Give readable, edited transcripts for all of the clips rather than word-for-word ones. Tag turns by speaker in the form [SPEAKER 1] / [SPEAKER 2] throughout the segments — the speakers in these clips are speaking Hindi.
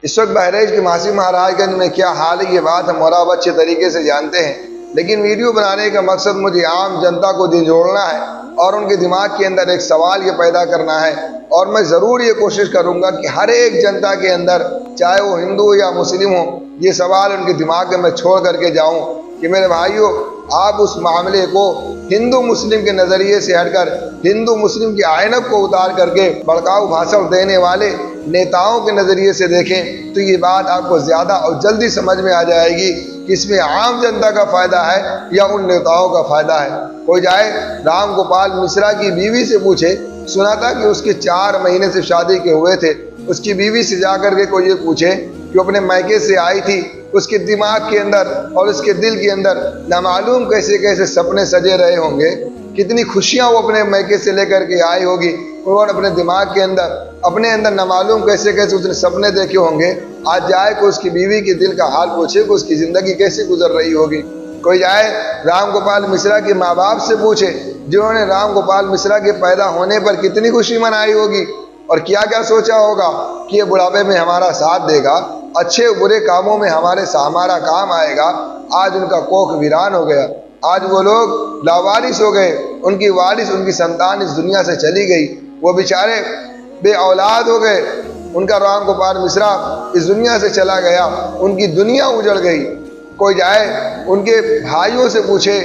[SPEAKER 1] इस वक्त बहराइच के मासी महाराजगंज में क्या हाल है, ये बात हम और आप अच्छे तरीके से जानते हैं। लेकिन वीडियो बनाने का मकसद मुझे आम जनता को जोड़ना है और उनके दिमाग के अंदर एक सवाल ये पैदा करना है। और मैं ज़रूर ये कोशिश करूँगा कि हर एक जनता के अंदर, चाहे वो हिंदू या मुस्लिम हो, ये सवाल उनके दिमाग में मैं छोड़ करके जाऊँ कि मेरे भाइयों, आप उस मामले को हिंदू मुस्लिम के नज़रिए से हटकर हिंदू मुस्लिम की आयनक को उतार करके भड़काऊ भाषण देने वाले नेताओं के नज़रिए से देखें तो ये बात आपको ज़्यादा और जल्दी समझ में आ जाएगी कि इसमें आम जनता का फ़ायदा है या उन नेताओं का फ़ायदा है। कोई जाए राम गोपाल मिश्रा की बीवी से पूछे, सुना था कि उसके 4 महीने से शादी के हुए थे, उसकी बीवी से जा करके कोई ये पूछे कि अपने मायके से आई थी, उसके दिमाग के अंदर और उसके दिल के अंदर नामालूम कैसे कैसे सपने सजे रहे होंगे, कितनी खुशियां वो अपने मायके से लेकर के आई होगी और अपने दिमाग के अंदर अपने अंदर नामालूम कैसे कैसे उसने सपने देखे होंगे। आज जाए को उसकी बीवी के दिल का हाल पूछे कि उसकी ज़िंदगी कैसे गुजर रही होगी। कोई जाए राम गोपाल मिश्रा के माँ बाप से पूछे, जिन्होंने राम गोपाल मिश्रा के पैदा होने पर कितनी खुशी मनाई होगी और क्या क्या सोचा होगा कि ये बुढ़ापे में हमारा साथ देगा, अच्छे बुरे कामों में हमारा काम आएगा। आज उनका कोख वीरान हो गया, आज वो लोग लावारिस हो गए, उनकी वारिस उनकी संतान इस दुनिया से चली गई, वो बेचारे बे औलाद हो गए, उनका राम गोपाल मिश्रा इस दुनिया से चला गया, उनकी दुनिया उजड़ गई। कोई जाए उनके भाइयों से पूछे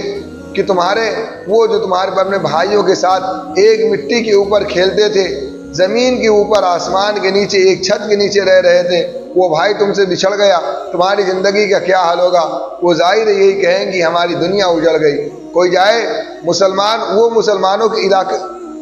[SPEAKER 1] कि तुम्हारे अपने भाइयों के साथ एक मिट्टी के ऊपर खेलते थे, ज़मीन के ऊपर आसमान के नीचे एक छत के नीचे रह रहे थे, वो भाई तुमसे बिछड़ गया, तुम्हारी ज़िंदगी का क्या हाल होगा। वो जाहिर यही कहेंगी हमारी दुनिया उजड़ गई। कोई जाए मुसलमानों के इलाके,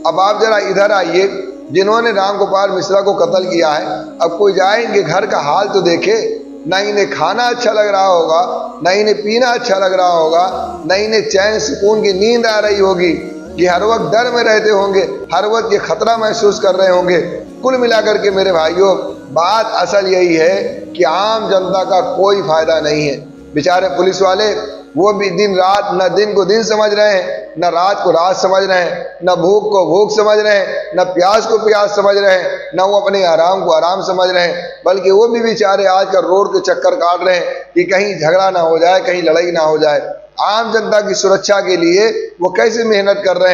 [SPEAKER 1] अब आप जरा इधर आइए, जिन्होंने राम गोपाल मिश्रा को कत्ल किया है, अब कोई जाए इनके घर का हाल तो देखे। न इन्हें खाना अच्छा लग रहा होगा, न इन्हें पीना अच्छा लग रहा होगा, न इन्हें चैन सुकून की नींद आ रही होगी, ये हर वक्त डर में रहते होंगे, हर वक्त ये खतरा महसूस कर रहे होंगे। कुल मिलाकर के मेरे भाइयों, बात असल यही है कि आम जनता का कोई फायदा नहीं है। बेचारे पुलिस वाले वो भी दिन रात, न दिन को दिन समझ रहे हैं, न रात को रात समझ रहे हैं, न भूख को भूख समझ रहे हैं, न प्यास को प्यास समझ रहे हैं, न वो अपने आराम को आराम समझ रहे हैं, बल्कि वो भी बेचारे आजकल रोड के चक्कर काट रहे हैं कि कहीं झगड़ा ना हो जाए, कहीं लड़ाई ना हो जाए। आम जनता की सुरक्षा के लिए वो कैसे मेहनत कर रहे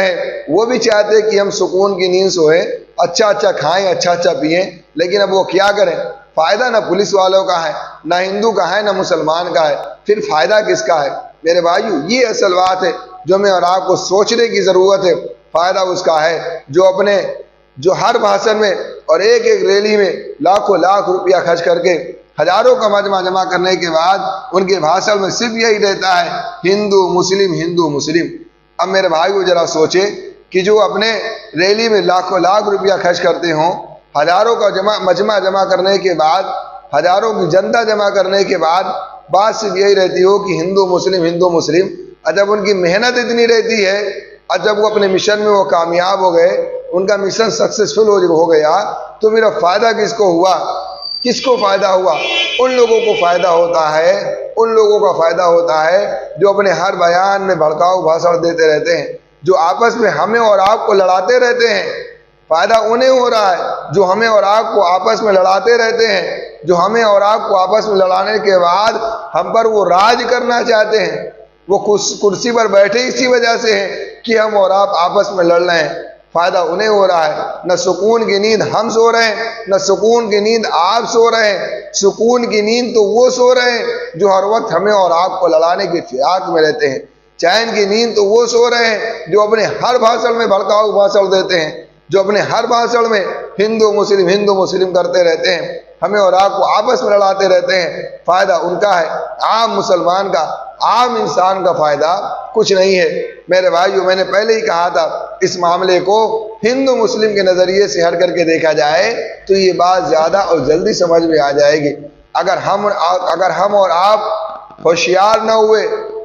[SPEAKER 1] हैं, वो भी चाहते हैं कि हम सुकून की नींद सोएं, अच्छा अच्छा खाएं, अच्छा अच्छा पिएं, लेकिन अब वो क्या करें। फायदा ना पुलिस वालों का है, ना हिंदू का है, ना मुसलमान का है, फिर फायदा किसका है। मेरे भाइयों, ये असल बात है जो मैं और आपको सोचने की जरूरत है। फायदा उसका है जो हर भाषण में और एक एक रैली में लाखों लाख रुपया खर्च करके हजारों का मजमा जमा करने के बाद उनके भाषण में सिर्फ यही रहता है, हिंदू मुस्लिम हिंदू मुस्लिम। अब मेरे भाइयों जरा सोचे कि जो अपने रैली में लाखों लाख रुपया खर्च करते हों, हजारों का मजमा जमा करने के बाद, हजारों की जनता जमा करने के बाद बात सिर्फ यही रहती हो कि हिंदू मुस्लिम। और जब उनकी मेहनत इतनी रहती है और जब वो अपने मिशन में वो कामयाब हो गए, उनका मिशन सक्सेसफुल हो गया, तो मेरा फायदा किसको हुआ? उन लोगों को फायदा होता है जो अपने हर बयान में भड़काऊ भाषण देते रहते हैं, जो आपस में हमें और आपको लड़ाते रहते हैं। फायदा उन्हें हो रहा है जो हमें और आपको आपस में लड़ाते रहते हैं, जो हमें और आपको आपस में लड़ाने के बाद हम पर वो राज करना चाहते हैं। वो कुर्सी पर बैठे इसी वजह से हैं कि हम और आप आपस में लड़ रहे हैं। फायदा उन्हें हो रहा है। न सुकून की नींद हम सो रहे हैं, न सुकून की नींद आप सो रहे हैं। सुकून की नींद तो वो सो रहे हैं जो हर वक्त हमें और आपको लड़ाने के फिराक में रहते हैं। चैन की नींद तो वो सो रहे हैं जो अपने हर भाषण में भड़काऊ भाषण देते हैं, जो अपने हर भाषण में हिंदू मुस्लिम करते रहते हैं, हमें और आपको आपस में लड़ाते रहते हैं। फायदा उनका है, आम मुसलमान का, आम इंसान का फायदा कुछ नहीं है। मेरे भाइयों, मैंने पहले ही कहा था, इस मामले को हिंदू मुस्लिम के नजरिए से हट करके देखा जाए तो ये बात ज्यादा और जल्दी समझ में आ जाएगी। अगर हम और आप होशियार न हुए,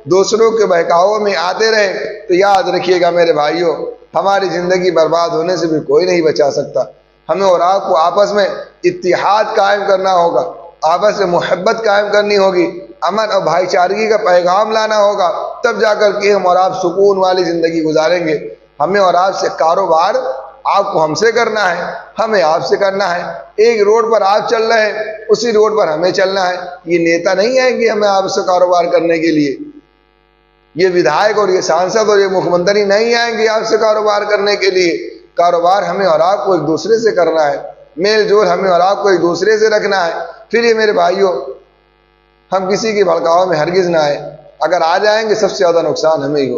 [SPEAKER 1] दूसरों के बहकावों में आते रहे, तो याद रखिएगा मेरे भाइयों, हमारी जिंदगी बर्बाद होने से भी कोई नहीं बचा सकता। हमें और आपको आपस में इत्तिहाद कायम करना होगा, आपस में मोहब्बत कायम करनी होगी, अमन और भाईचारगी का पैगाम लाना होगा, तब जाकर के हम और आप सुकून वाली जिंदगी गुजारेंगे। हमें और आपसे कारोबार आपको हमसे करना है, हमें आपसे करना है। एक रोड पर आप चल रहे हैं, उसी रोड पर हमें चलना है। ये नेता नहीं आएंगे हमें आपसे कारोबार करने के लिए, ये विधायक और ये सांसद और ये मुख्यमंत्री नहीं आएंगे आपसे कारोबार करने के लिए। कारोबार हमें और आपको एक दूसरे से करना है, मेल जोल हमें और आपको एक दूसरे से रखना है। फिर ये मेरे भाइयों, हम किसी के भड़काव में हरगिज ना आए। अगर आ जाएंगे सबसे ज्यादा नुकसान हमें ही हो।